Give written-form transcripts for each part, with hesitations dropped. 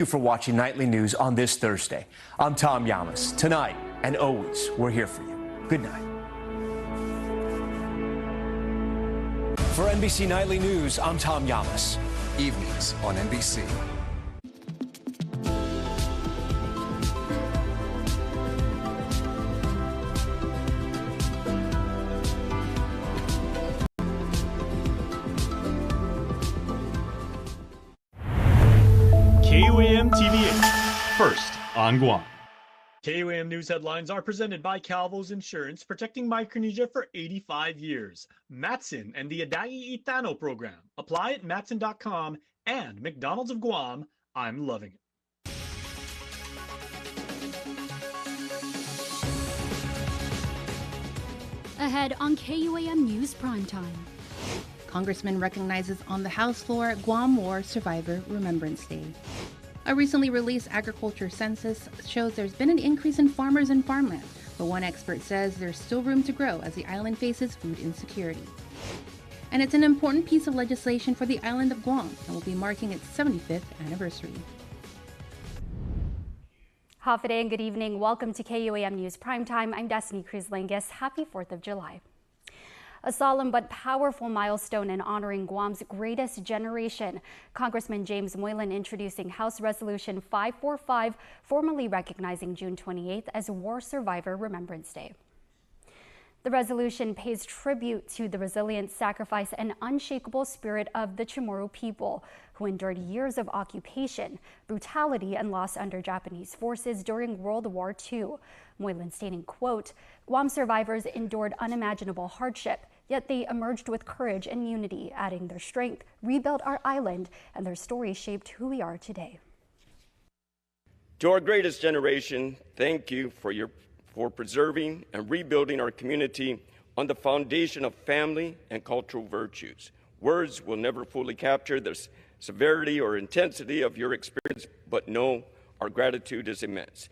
Thank you for watching Nightly News on this Thursday. I'm Tom Yamas. Tonight and always, we're here for you. Good night. For NBC Nightly News, I'm Tom Yamas. Evenings on NBC. KUAM TV8, first on Guam. KUAM News headlines are presented by Calvo's Insurance, protecting Micronesia for 85 years. Matson and the Adai Itano program. Apply at matson.com and McDonald's of Guam. I'm loving it. Ahead on KUAM News Primetime. Congressman recognizes on the House floor Guam War Survivor Remembrance Day. A recently released agriculture census shows there's been an increase in farmers and farmland, but one expert says there's still room to grow as the island faces food insecurity. And it's an important piece of legislation for the island of Guam and will be marking its 75th anniversary. Hafa and good evening. Welcome to KUAM News Primetime. I'm Destiny Cruz-Langus. Happy 4th of July. A solemn but powerful milestone in honoring Guam's greatest generation. Congressman James Moylan introducing House Resolution 545, formally recognizing June 28th as War Survivor Remembrance Day. The resolution pays tribute to the resilient sacrifice and unshakable spirit of the Chamorro people, who endured years of occupation, brutality, and loss under Japanese forces during World War II. Moylan stating, quote, "Guam survivors endured unimaginable hardship, yet they emerged with courage and unity, adding their strength, rebuilt our island, and their story shaped who we are today." To our greatest generation, thank you for preserving and rebuilding our community on the foundation of family and cultural virtues. Words will never fully capture the severity or intensity of your experience, but know our gratitude is immense.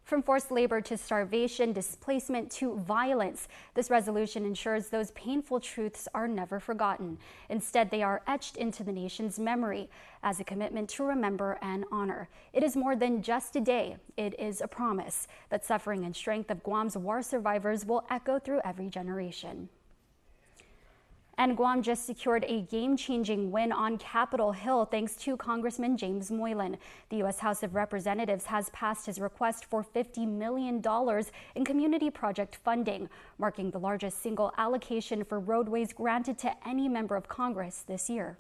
From forced labor to starvation, displacement to violence, this resolution ensures those painful truths are never forgotten. Instead, they are etched into the nation's memory as a commitment to remember and honor. It is more than just a day. It is a promise that suffering and strength of Guam's war survivors will echo through every generation. And Guam just secured a game-changing win on Capitol Hill thanks to Congressman James Moylan. The U.S. House of Representatives has passed his request for $50 million in community project funding, marking the largest single allocation for roadways granted to any member of Congress this year.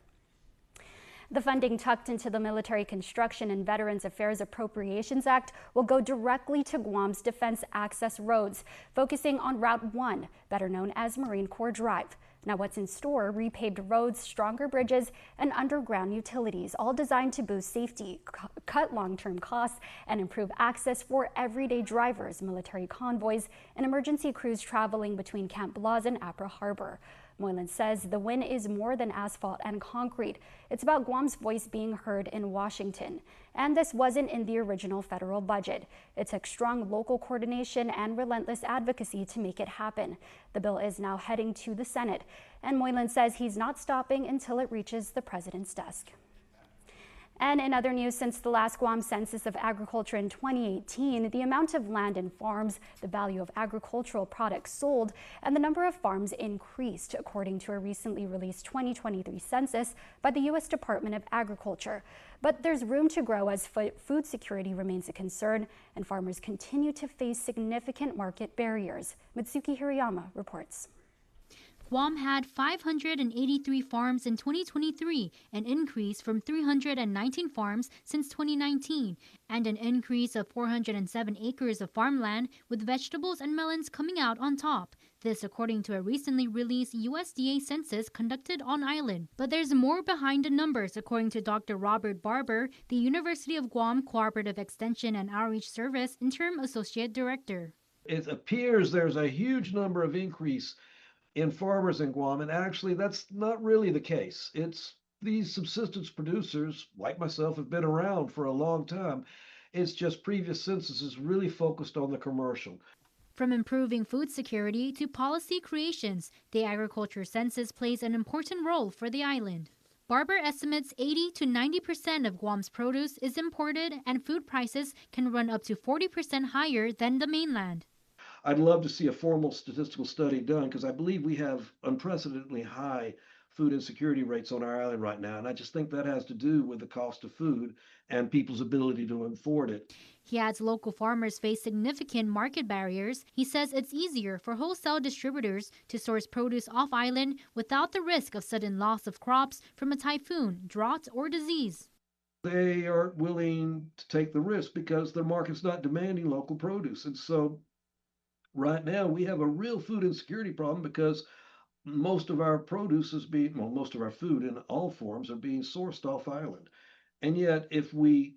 The funding tucked into the Military Construction and Veterans Affairs Appropriations Act will go directly to Guam's defense access roads, focusing on Route 1, better known as Marine Corps Drive. Now what's in store: repaved roads, stronger bridges, and underground utilities, all designed to boost safety, cut long-term costs, and improve access for everyday drivers, military convoys, and emergency crews traveling between Camp Blas and Apra Harbor. Moylan says the win is more than asphalt and concrete. It's about Guam's voice being heard in Washington. And this wasn't in the original federal budget. It took strong local coordination and relentless advocacy to make it happen. The bill is now heading to the Senate, and Moylan says he's not stopping until it reaches the president's desk. And in other news, since the last Guam Census of Agriculture in 2018, the amount of land and farms, the value of agricultural products sold, and the number of farms increased, according to a recently released 2023 census by the U.S. Department of Agriculture. But there's room to grow as food security remains a concern, and farmers continue to face significant market barriers. Mitsuki Hirayama reports. Guam had 583 farms in 2023, an increase from 319 farms since 2019, and an increase of 407 acres of farmland, with vegetables and melons coming out on top. This according to a recently released USDA census conducted on island. But there's more behind the numbers, according to Dr. Robert Barber, the University of Guam Cooperative Extension and Outreach Service Interim Associate Director. It appears there's a huge number of increase in farmers in Guam, and actually that's not really the case. It's these subsistence producers, like myself, have been around for a long time. It's just previous censuses really focused on the commercial. From improving food security to policy creations, the agriculture census plays an important role for the island. Barber estimates 80 to 90% of Guam's produce is imported, and food prices can run up to 40% higher than the mainland. I'd love to see a formal statistical study done because I believe we have unprecedentedly high food insecurity rates on our island right now. And I just think that has to do with the cost of food and people's ability to afford it. He adds local farmers face significant market barriers. He says it's easier for wholesale distributors to source produce off-island without the risk of sudden loss of crops from a typhoon, drought, or disease. They aren't willing to take the risk because their market's not demanding local produce. And so right now we have a real food insecurity problem because most of our produce is being, well, most of our food in all forms are being sourced off island. And yet if we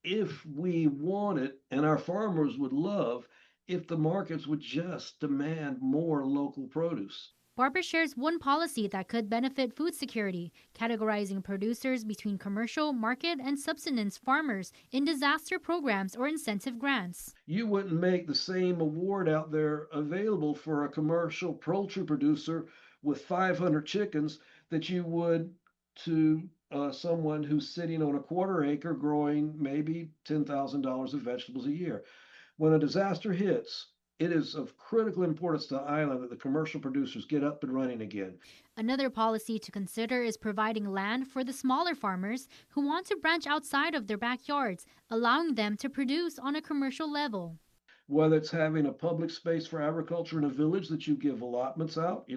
want it, and our farmers would love if the markets would just demand more local produce. Barber shares one policy that could benefit food security, categorizing producers between commercial, market, and subsistence farmers in disaster programs or incentive grants. You wouldn't make the same award out there available for a commercial poultry producer with 500 chickens that you would to someone who's sitting on a quarter acre growing maybe $10,000 of vegetables a year. When a disaster hits, it is of critical importance to the island that the commercial producers get up and running again. Another policy to consider is providing land for the smaller farmers who want to branch outside of their backyards, allowing them to produce on a commercial level. Whether it's having a public space for agriculture in a village that you give allotments out,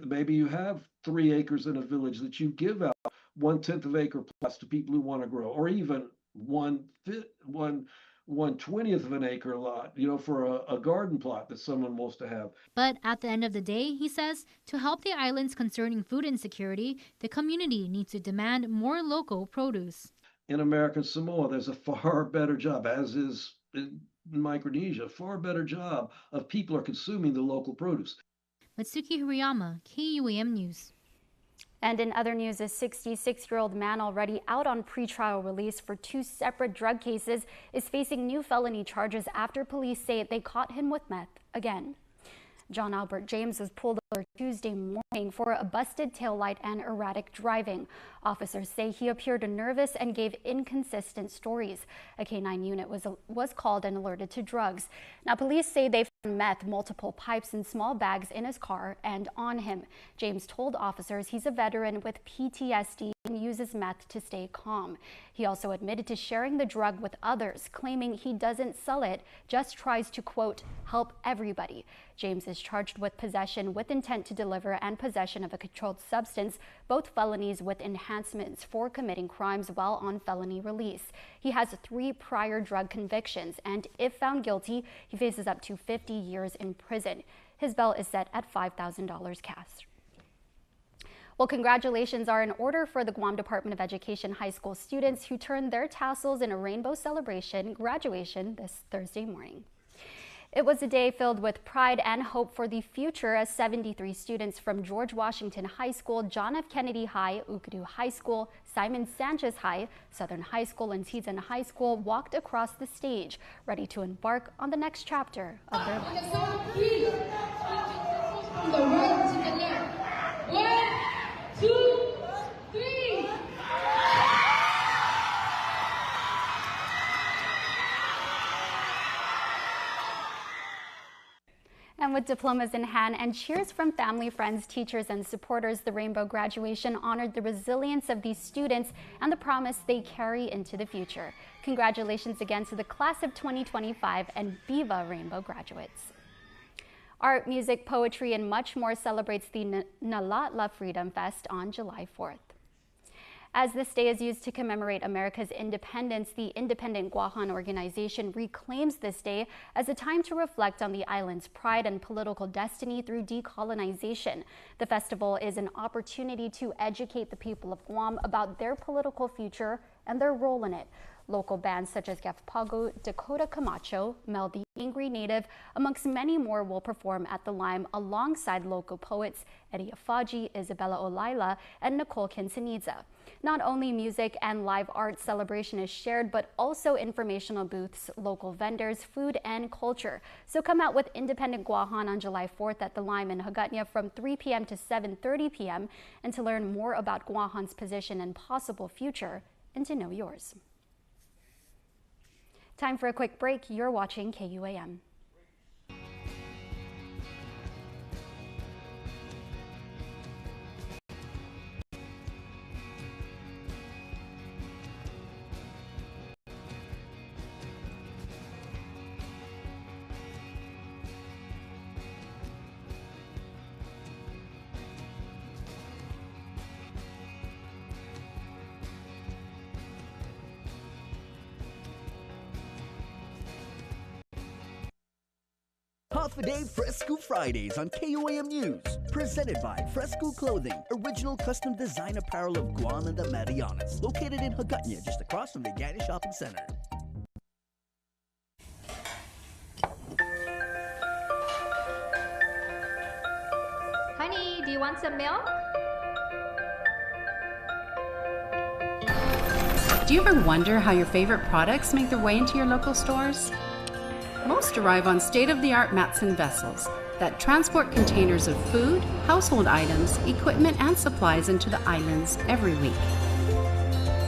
maybe you have 3 acres in a village that you give out 1/10 of acre plots to people who want to grow, or even 1/20th of an acre lot, for a garden plot that someone wants to have. But at the end of the day, he says, to help the islands concerning food insecurity, the community needs to demand more local produce. In American Samoa, there's a far better job, as is in Micronesia, far better job of people are consuming the local produce. Matsuki Hirayama, KUAM News. And in other news, a 66-year-old man already out on pretrial release for 2 separate drug cases is facing new felony charges after police say they caught him with meth again. John Albert James was pulled over Tuesday morning for a busted taillight and erratic driving. Officers say he appeared nervous and gave inconsistent stories. A K-9 unit was called and alerted to drugs. Now, police say they found meth, multiple pipes, and small bags in his car and on him. James told officers he's a veteran with PTSD and uses meth to stay calm. He also admitted to sharing the drug with others, claiming he doesn't sell it, just tries to, quote, help everybody. James is charged with possession with intent to deliver and possession of a controlled substance, both felonies with enhancements for committing crimes while on felony release. He has 3 prior drug convictions, and if found guilty, he faces up to 50 years in prison. His bail is set at $5,000 cash. Well, congratulations are in order for the Guam Department of Education high school students who turned their tassels in a rainbow celebration graduation this Thursday morning. It was a day filled with pride and hope for the future as 73 students from George Washington High School, John F. Kennedy High, Ukadu High School, Simon Sanchez High, Southern High School, and Tizan High School walked across the stage, ready to embark on the next chapter of their lives. From the right to the left. 1, 2, 3. And with diplomas in hand and cheers from family, friends, teachers, and supporters, the Rainbow graduation honored the resilience of these students and the promise they carry into the future. Congratulations again to the class of 2025 and Viva Rainbow graduates. Art, music, poetry, and much more celebrates the Nalatla Freedom Fest on July 4th. As this day is used to commemorate America's independence, the Independent Guahan organization reclaims this day as a time to reflect on the island's pride and political destiny through decolonization. The festival is an opportunity to educate the people of Guam about their political future and their role in it. Local bands such as Gafpago, Dakota Camacho, Mel the Angry Native, amongst many more will perform at the Lime alongside local poets Eddie Afaji, Isabella Olaila, and Nicole Quintanilla. Not only music and live art celebration is shared, but also informational booths, local vendors, food, and culture. So come out with Independent Guahan on July 4th at the Lime in Hagåtña from 3 p.m. to 7:30 p.m. and to learn more about Guahan's position and possible future, and to know yours. Time for a quick break. You're watching KUAM. Half a Day Fresco Fridays on KUAM News. Presented by Fresco Clothing, original custom design apparel of Guam and the Marianas. Located in Hagåtña, just across from the Gani Shopping Center. Honey, do you want some milk? Do you ever wonder how your favorite products make their way into your local stores? Most arrive on state-of-the-art Matson vessels that transport containers of food, household items, equipment, and supplies into the islands every week.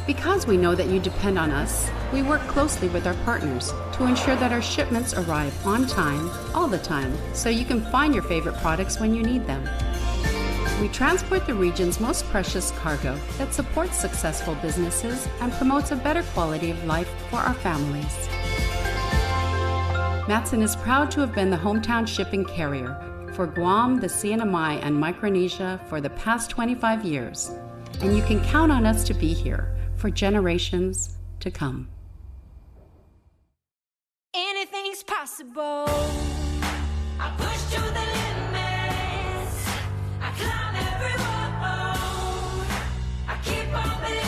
Because we know that you depend on us, we work closely with our partners to ensure that our shipments arrive on time, all the time, so you can find your favorite products when you need them. We transport the region's most precious cargo that supports successful businesses and promotes a better quality of life for our families. Matson is proud to have been the hometown shipping carrier for Guam, the CNMI, and Micronesia for the past 25 years, and you can count on us to be here for generations to come. Anything's possible. I push to the limits. I climb every wall. I keep on believing.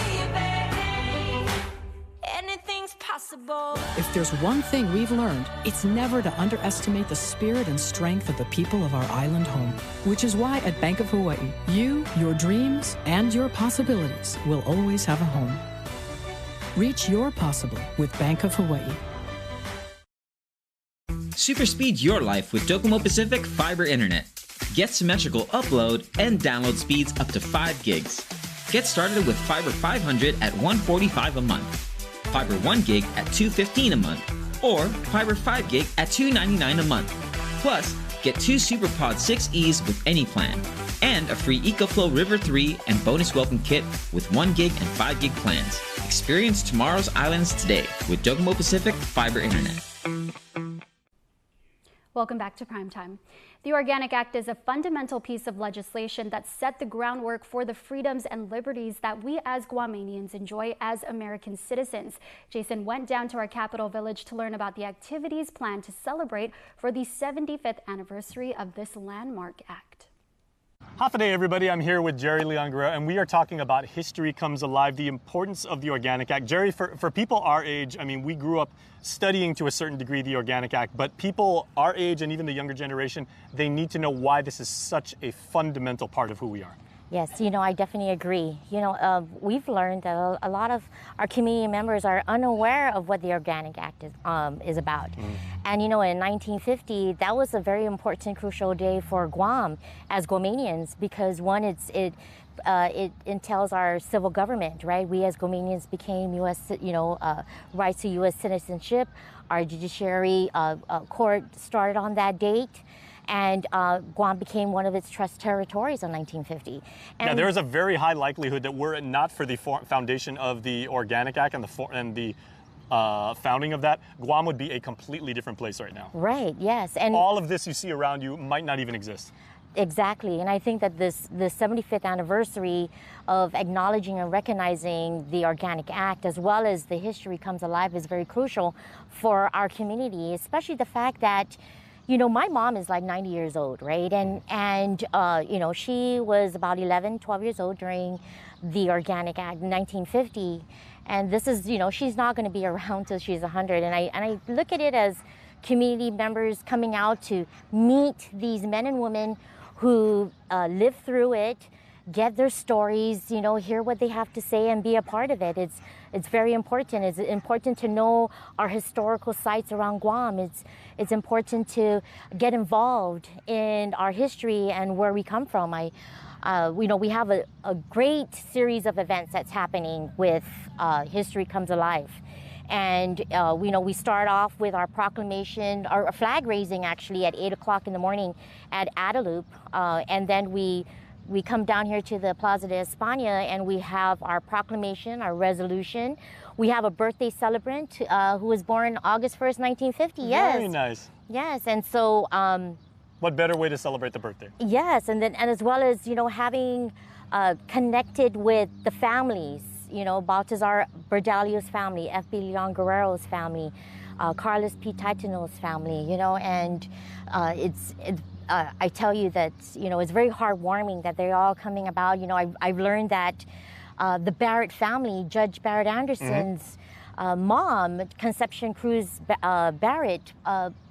Anything's possible. If there's one thing we've learned, it's never to underestimate the spirit and strength of the people of our island home. Which is why at Bank of Hawaii, you, your dreams, and your possibilities will always have a home. Reach your possible with Bank of Hawaii. Superspeed your life with Docomo Pacific Fiber Internet. Get symmetrical upload and download speeds up to 5 gigs. Get started with Fiber 500 at $145 a month, Fiber 1 gig at $215 a month, or Fiber 5 gig at $299 a month. Plus, get 2 SuperPod 6Es with any plan, and a free EcoFlow River 3 and bonus welcome kit with 1 gig and 5 gig plans. Experience tomorrow's islands today with Docomo Pacific Fiber Internet. Welcome back to Primetime. The Organic Act is a fundamental piece of legislation that set the groundwork for the freedoms and liberties that we as Guamanians enjoy as American citizens. Jason went down to our capital village to learn about the activities planned to celebrate for the 75th anniversary of this landmark act. Half a day, everybody. I'm here with Jerry Leon Guerrero, and we are talking about History Comes Alive, the importance of the Organic Act. Jerry, for people our age, I mean, we grew up studying to a certain degree the Organic Act, but people our age and even the younger generation, they need to know why this is such a fundamental part of who we are. Yes, I definitely agree. We've learned that a lot of our community members are unaware of what the Organic Act is about. And, in 1950, that was a very important, crucial day for Guam as Guamanians because, one, it entails our civil government, right? We as Guamanians became U.S., rights to U.S. citizenship. Our judiciary court started on that date. And Guam became one of its trust territories in 1950. And there is a very high likelihood that were it not for the foundation of the Organic Act and the founding of that, Guam would be a completely different place right now. Right, yes. And all of this you see around you might not even exist. Exactly, and I think that the 75th anniversary of acknowledging and recognizing the Organic Act as well as the History Comes Alive is very crucial for our community, especially the fact that my mom is like 90 years old, right? And she was about 11, 12 years old during the Organic Act in 1950. And this is, you know, she's not going to be around till she's 100. And I look at it as community members coming out to meet these men and women who live through it, get their stories, you know, hear what they have to say and be a part of it. It's very important. It's important to know our historical sites around Guam. It's important to get involved in our history and where we come from. You know, we have a great series of events that's happening with History Comes Alive. And you know, we start off with our proclamation, our flag raising actually at 8 o'clock in the morning at Adaloop, and then we come down here to the Plaza de España and we have our proclamation, our resolution. We have a birthday celebrant who was born August 1st, 1950. Yes. Very nice. Yes, and so. What better way to celebrate the birthday? Yes, and as well as, you know, having connected with the families. You know, Baltazar Berdalio's family, F.B. Leon Guerrero's family, Carlos P. Titano's family, you know, and I tell you that, you know, it's very heartwarming that they're all coming about. You know, I've learned that the Barrett family, Judge Barrett Anderson's mom, Conception Cruz Barrett,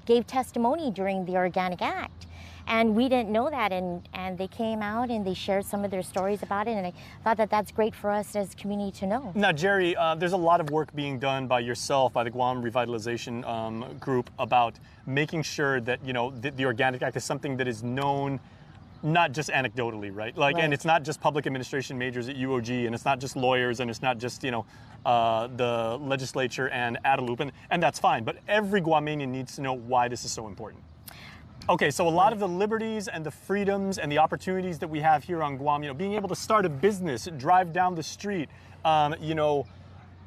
gave testimony during the Organic Act. And we didn't know that, and they came out and they shared some of their stories about it, and I thought that that's great for us as a community to know. Now, Jerry, there's a lot of work being done by yourself, by the Guam Revitalization Group, about making sure that, you know, the Organic Act is something that is known not just anecdotally, right? Like, and it's not just public administration majors at UOG, and it's not just lawyers, and it's not just, you know, the legislature and Adaloop, and that's fine, but every Guamanian needs to know why this is so important. Okay, so a lot of the liberties and the freedoms and the opportunities that we have here on Guam, you know, being able to start a business, drive down the street, you know,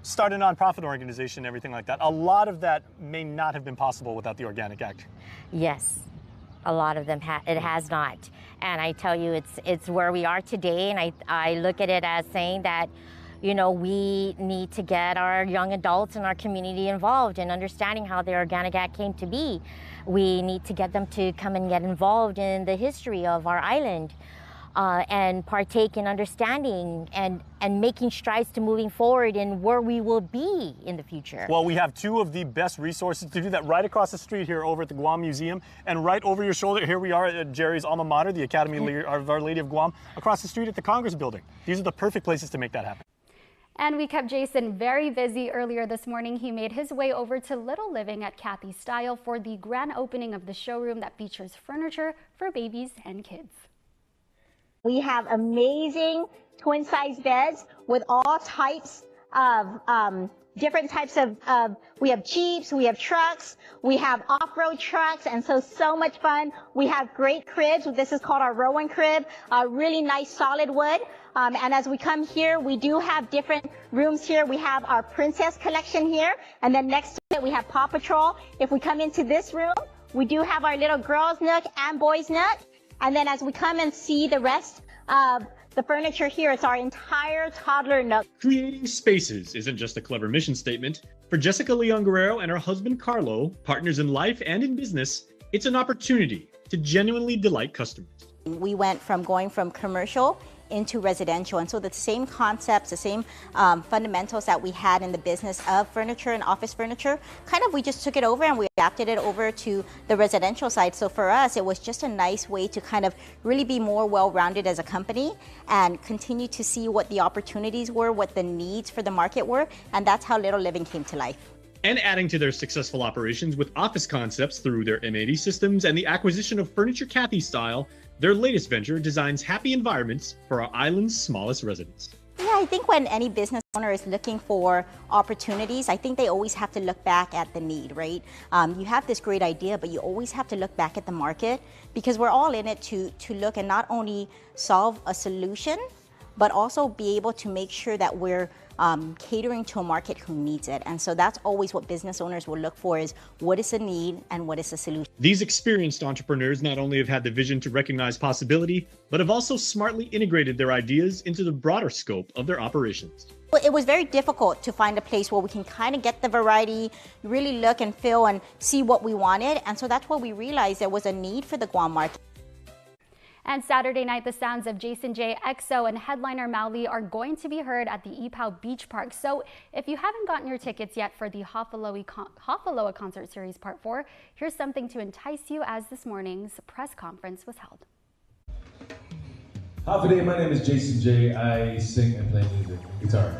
start a nonprofit organization, everything like that, a lot of that may not have been possible without the Organic Act. Yes, a lot of them, it has not. And I tell you, it's where we are today, and I look at it as saying that, you know, we need to get our young adults in our community involved in understanding how the Organic Act came to be. We need to get them to come and get involved in the history of our island and partake in understanding and making strides to moving forward in where we will be in the future. Well, we have two of the best resources to do that right across the street here over at the Guam Museum, and right over your shoulder, here we are at Jerry's alma mater, the Academy of Our Lady of Guam, across the street at the Congress Building. These are the perfect places to make that happen. And we kept Jason very busy earlier this morning. He made his way over to Little Living at Kathy Style for the grand opening of the showroom that features furniture for babies and kids. We have amazing twin-size beds with all types of different types of, we have Jeeps, we have trucks, we have off-road trucks, and so much fun. We have great cribs. This is called our Rowan crib, really nice solid wood. And as we come here, we do have different rooms here. We have our Princess collection here, and then next to it we have Paw Patrol. If we come into this room, we do have our little girls nook and boys nook. And then as we come and see the rest of the furniture here, it's our entire toddler nook. Creating spaces isn't just a clever mission statement. For Jessica Leon Guerrero and her husband Carlo, partners in life and in business, it's an opportunity to genuinely delight customers. We went from going from commercial into residential, and so the same concepts, the same fundamentals that we had in the business of furniture and office furniture, kind of we just took it over and we adapted it over to the residential side. So for us, it was just a nice way to kind of really be more well-rounded as a company and continue to see what the opportunities were, what the needs for the market were, and that's how Little Living came to life. And adding to their successful operations with office concepts through their M80 systems and the acquisition of Furniture Kathy Style, their latest venture designs happy environments for our island's smallest residents. Yeah, I think when any business owner is looking for opportunities, I think they always have to look back at the need, right? You have this great idea, but you always have to look back at the market, because we're all in it to look and not only solve a solution, but also be able to make sure that we're catering to a market who needs it. And so that's always what business owners will look for, is what is the need and what is the solution. These experienced entrepreneurs not only have had the vision to recognize possibility, but have also smartly integrated their ideas into the broader scope of their operations. It was very difficult to find a place where we can kind of get the variety, really look and feel and see what we wanted. And so that's where we realized there was a need for the Guam market. And Saturday night, the sounds of Jason J, EXO, and headliner Mowgli are going to be heard at the Ipoh Beach Park. So if you haven't gotten your tickets yet for the Hofaloa Concert Series Part 4, here's something to entice you as this morning's press conference was held. Hi, today my name is Jason J. I sing and play music, guitar.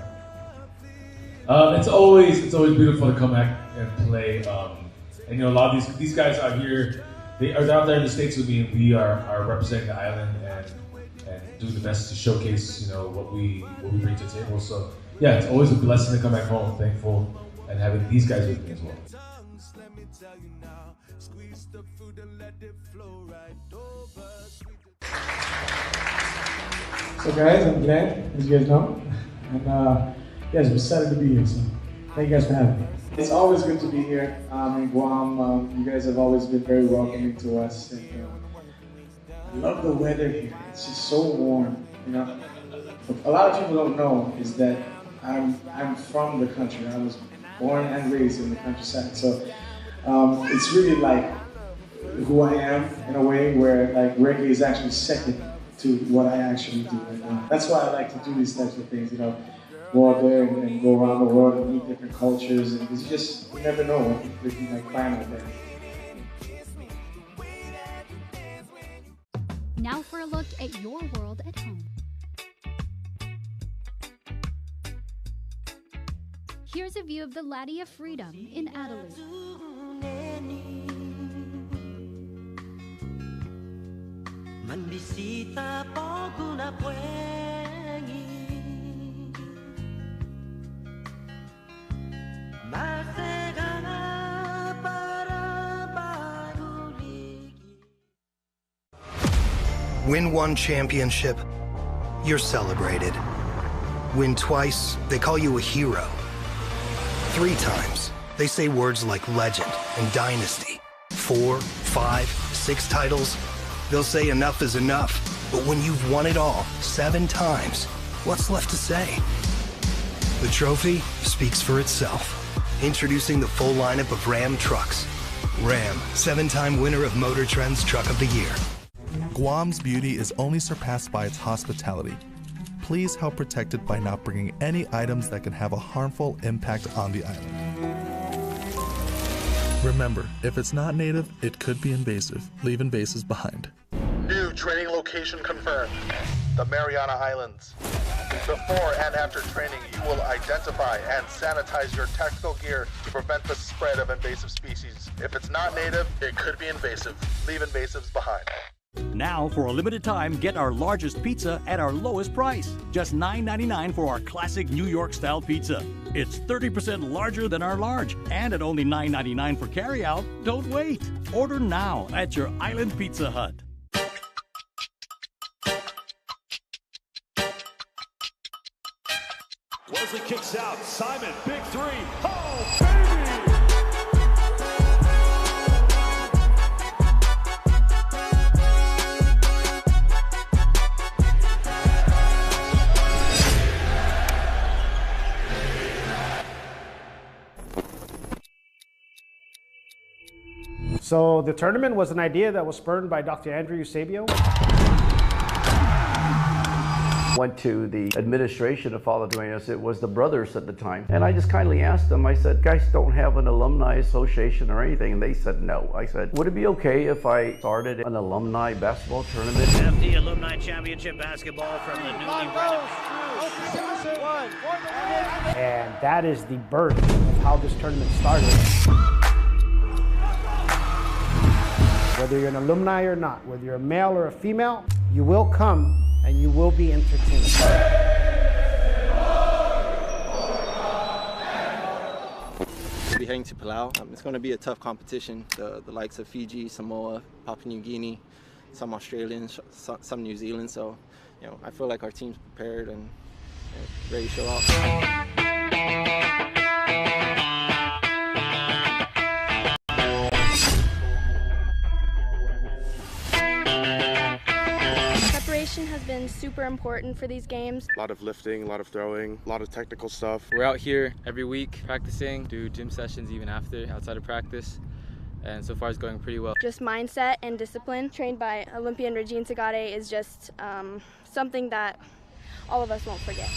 It's always beautiful to come back and play. And you know, a lot of these guys out here, they are out there in the States with me, and we are representing the island and doing the best to showcase, you know, what we bring to the table. So yeah, it's always a blessing to come back home, thankful, and having these guys with me as well. So guys, I'm glad, as you guys know, and yes, we're excited to be here. So thank you guys for having me. It's always good to be here in Guam. You guys have always been very welcoming to us, and I love the weather here. It's just so warm. You know, what a lot of people don't know is that I'm from the country. I was born and raised in the countryside, so it's really like who I am in a way, where like reggae is actually second to what I actually do. And that's why I like to do these types of things. You know, go out there and go around the world and meet different cultures, and it's just, you never know what you might find out there. Now for a look at your world at home. Here's a view of the Laddie of Freedom in Adelaide. Mambisita po kuna puengi Masegana para baruligi. Win one championship, you're celebrated. Win twice, they call you a hero. 3 times, they say words like legend and dynasty. 4, 5, 6 titles, they'll say enough is enough. But when you've won it all 7 times, what's left to say? The trophy speaks for itself. Introducing the full lineup of Ram trucks. Ram, 7-time winner of Motor Trend's Truck of the Year. Guam's beauty is only surpassed by its hospitality. Please help protect it by not bringing any items that can have a harmful impact on the island. Remember, if it's not native, it could be invasive. Leave invasives behind. New training location confirmed. The Mariana Islands. Before and after training, you will identify and sanitize your tactical gear to prevent the spread of invasive species. If it's not native, it could be invasive. Leave invasives behind. Now, for a limited time, get our largest pizza at our lowest price. Just $9.99 for our classic New York-style pizza. It's 30% larger than our large, and at only $9.99 for carryout. Don't wait. Order now at your Island Pizza Hut. Wesley kicks out. Simon, big 3. Oh, baby! So the tournament was an idea that was spurred by Dr. Andrew Eusebio. Went to the administration of Father Duenas. It was the brothers at the time. And I just kindly asked them, I said, guys don't have an alumni association or anything? And they said no. I said, would it be okay if I started an alumni basketball tournament? FD Alumni Championship basketball from the newly And that is the birth of how this tournament started. Whether you're an alumni or not, whether you're a male or a female, you will come and you will be entertained. We'll be heading to Palau. It's going to be a tough competition. The likes of Fiji, Samoa, Papua New Guinea, some Australians, some New Zealand. So, you know, I feel like our team's prepared and ready to show off. Has been super important for these games. A lot of lifting, a lot of throwing, a lot of technical stuff. We're out here every week practicing, do gym sessions even after, outside of practice. and so far it's going pretty well. Just mindset and discipline, trained by Olympian Regine Sagade, is just something that all of us won't forget.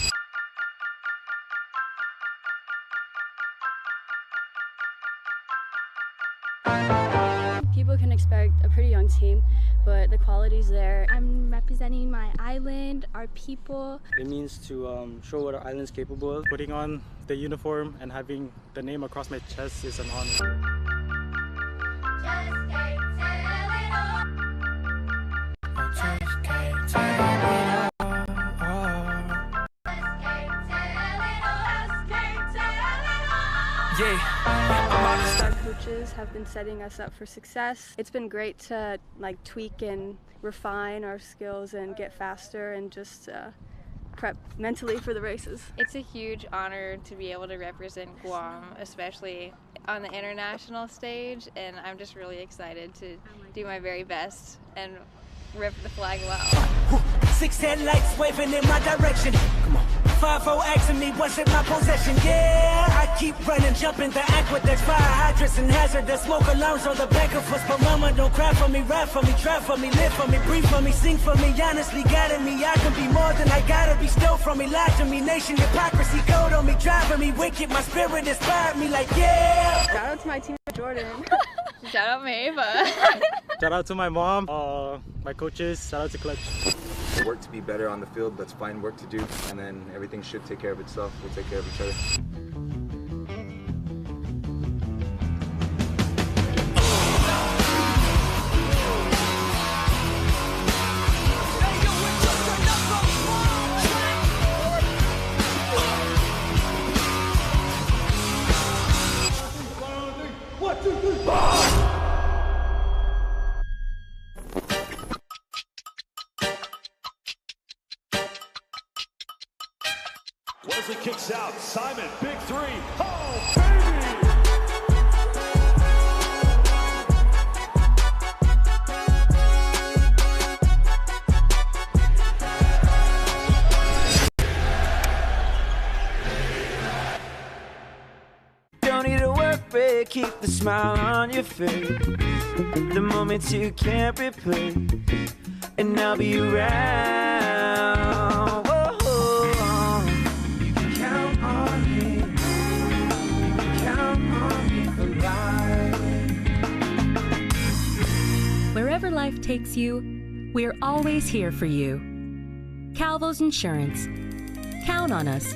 People can expect a pretty young team, but the quality's there. I'm representing my island, our people. It means to show what our island's capable of. Putting on the uniform and having the name across my chest is an honor. Our coaches have been setting us up for success. It's been great to tweak and refine our skills and get faster and just prep mentally for the races. It's a huge honor to be able to represent Guam, especially on the international stage, and I'm just really excited to do my very best and rip the flag well. 6 headlights waving in my direction. Come on. 5-0 asking me what's in my possession. Yeah, I keep running, jumping the aqueducts, fire hydrants and hazardous smoke alarms on the back of us. But mama, don't cry for me, rap for me, try for me, live for me, breathe for me, sing for me. Honestly, guiding me, I can be more than I gotta be. Stole from me, lied to me, nation hypocrisy, code on me, driving me wicked. My spirit inspired me, like yeah. Shout out to my team, Jordan. Shout out Maeva. Shout out to my mom, my coaches, shout out to Clutch. Work to be better on the field, let's find work to do, and then everything should take care of itself. We'll take care of each other. Wesley kicks out. Simon, big three. Oh, baby! Don't need a work break, keep the smile on your face. The moments you can't replace, and I'll be around. Wherever life takes you, we're always here for you. Calvo's Insurance. Count on us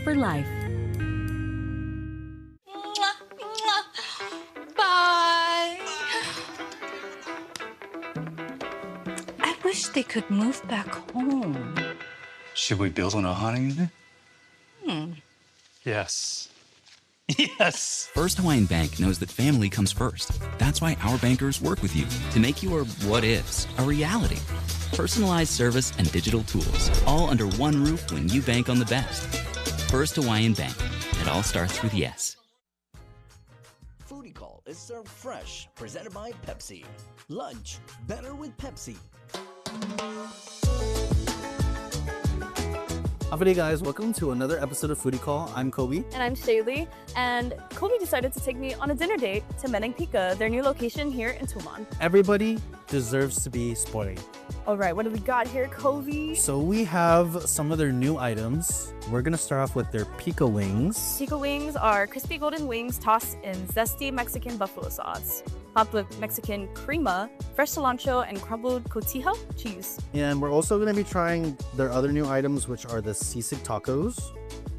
for life. Bye. I wish they could move back home. Should we build on a honeymoon? Yes. Yes! First Hawaiian Bank knows that family comes first. That's why our bankers work with you to make your what-ifs a reality. Personalized service and digital tools, all under one roof when you bank on the best. First Hawaiian Bank. It all starts with yes. Foodie Call is served fresh, presented by Pepsi. Lunch, better with Pepsi. Howdy guys, welcome to another episode of Foodie Call. I'm Kobe. And I'm Shaylee, and Kobe decided to take me on a dinner date to Meneng Pika, their new location here in Tumon. Everybody deserves to be spoiled. All right, what do we got here, Kobe? So we have some of their new items. We're gonna start off with their Pika wings. Pika wings are crispy golden wings tossed in zesty Mexican buffalo sauce, topped with Mexican crema, fresh cilantro, and crumbled cotija cheese. And we're also gonna be trying their other new items, which are the sisig tacos.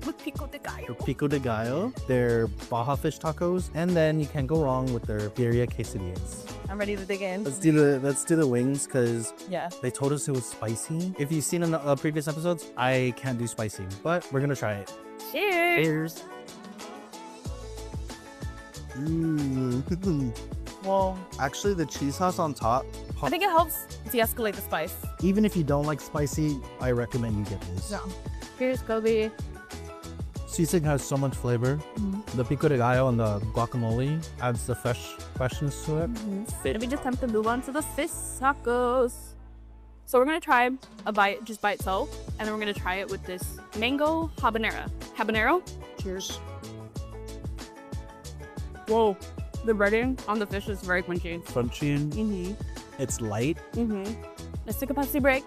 With pico de gallo. Pico de gallo, their Baja fish tacos, and then you can't go wrong with their birria quesadillas. I'm ready to dig in. Let's do the wings because they told us it was spicy. If you've seen in the previous episodes, I can't do spicy, but we're gonna try it. Cheers! Well, actually, the cheese sauce on top. I think it helps de-escalate the spice. Even if you don't like spicy, I recommend you get this. Yeah. Here's Kobe. Sisig has so much flavor. The pico de gallo and the guacamole adds the freshness to it. Let me just attempt to move on to the fish tacos. So we're gonna try a bite just by itself, and then we're gonna try it with this mango habanero. Habanero? Cheers. Whoa, The breading on the fish is very crunchy. Crunchy. It's light. Let's take a Pepsi break.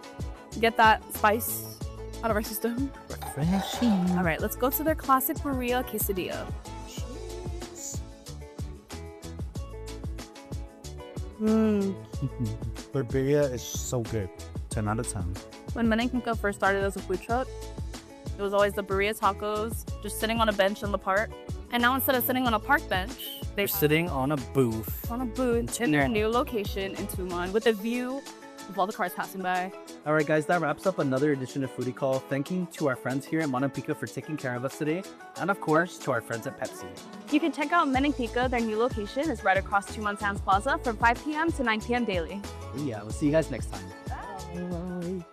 Get that spice out of our system. Refreshing. All right, let's go to their classic burrito quesadilla. Burrito is so good. 10 out of 10. When Meninka first started as a food truck, it was always the burrito tacos, just sitting on a bench in the park. And now instead of sitting on a park bench, they're sitting on a booth. In their new location in Tumon with a view of all the cars passing by. All right, guys, that wraps up another edition of Foodie Call. Thanking to our friends here at Monapica for taking care of us today. And of course, to our friends at Pepsi. You can check out Meninka. Their new location is right across Tumon Sands Plaza from 5 p.m. to 9 p.m. daily. Yeah, we'll see you guys next time. Bye.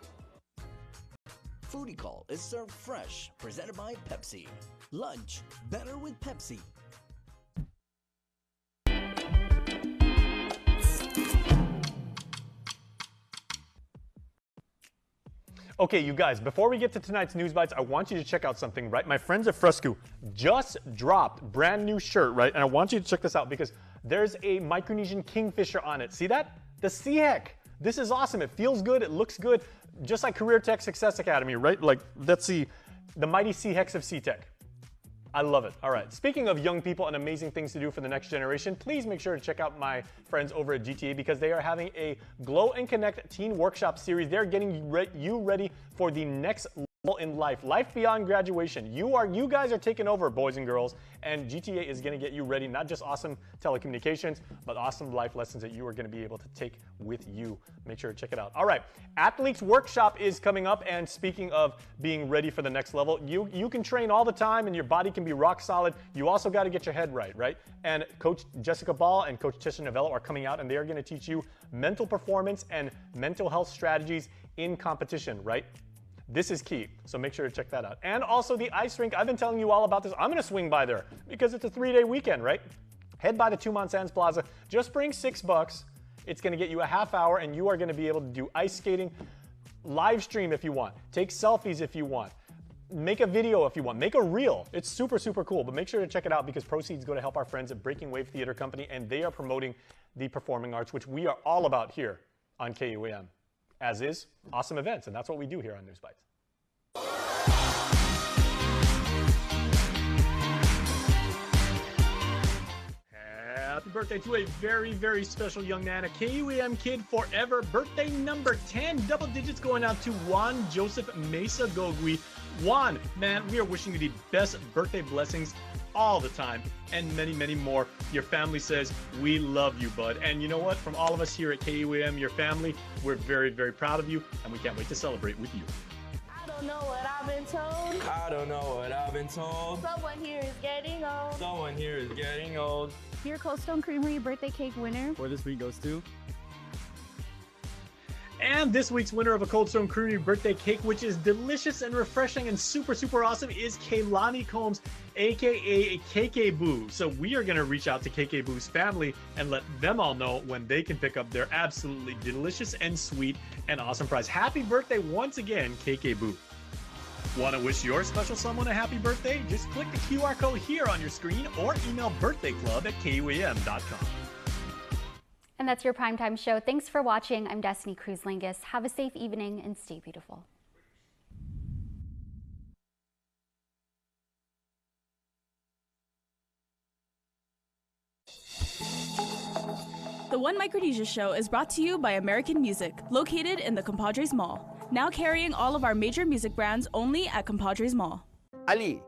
Foodie Call is served fresh, presented by Pepsi. Lunch better with Pepsi. Okay, you guys, before we get to tonight's News Bites, I want you to check out something, right? My friends at Fresco just dropped brand new shirt, right? And I want you to check this out because there's a Micronesian kingfisher on it. See that? The Sea Heck. This is awesome. It feels good. It looks good. Just like Career Tech Success Academy, right? Like, that's the mighty Sea Hecks of Sea Tech. I love it. All right. Speaking of young people and amazing things to do for the next generation, please make sure to check out my friends over at GTA because they are having a Glow and Connect Teen Workshop series. They're getting you ready for the next level in life beyond graduation. You guys are taking over, boys and girls, and GTA is going to get you ready, not just awesome telecommunications, but awesome life lessons that you are going to be able to take with you. Make sure to check it out. All right, Athletes Workshop is coming up, and speaking of being ready for the next level, you can train all the time and your body can be rock solid. You also got to get your head right? And Coach Jessica Ball and Coach Tisha Novello are coming out, and they are going to teach you mental performance and mental health strategies in competition, right? This is key, so make sure to check that out. And also the ice rink, I've been telling you all about this. I'm gonna swing by there because it's a 3-day weekend, right? Head by the Tumon Sands Plaza, just bring $6. It's gonna get you a half hour and you are gonna be able to do ice skating, live stream if you want, take selfies if you want, make a video if you want, make a reel. It's super, super cool, but make sure to check it out because proceeds go to help our friends at Breaking Wave Theater Company, and they are promoting the performing arts, which we are all about here on KUAM. As is awesome events, and that's what we do here on News Bites. Happy birthday to a very, very special young man, a KUAM Kid Forever. Birthday number 10, double digits going out to Juan Joseph Mesa Gogui. Juan, man, we are wishing you the best birthday blessings all the time and many, many more. Your family says we love you, bud. And you know what? From all of us here at KUAM, your family, we're very, very proud of you, and we can't wait to celebrate with you. I don't know what I've been told. I don't know what I've been told. Someone here is getting old. Someone here is getting old. Your Cold Stone Creamery birthday cake winner for this week goes to... And this week's winner of a Cold Stone Creamery birthday cake, which is delicious and refreshing and super, super awesome, is Kaylani Combs, aka KK Boo. So we are going to reach out to KK Boo's family and let them all know when they can pick up their absolutely delicious and sweet and awesome prize. Happy birthday once again, KK Boo. Want to wish your special someone a happy birthday? Just click the QR code here on your screen or email birthdayclub@kuam.com. And that's your Primetime Show. Thanks for watching. I'm Destiny Cruz-Lingus. Have a safe evening and stay beautiful. The One Micronesia Show is brought to you by American Music, located in the Compadres Mall. Now carrying all of our major music brands only at Compadres Mall. Ali,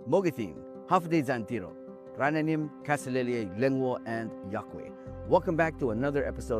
Mogitin, Hafde Zantiro, Rananim, Kasalele, Lengwo, and Yakwe. Welcome back to another episode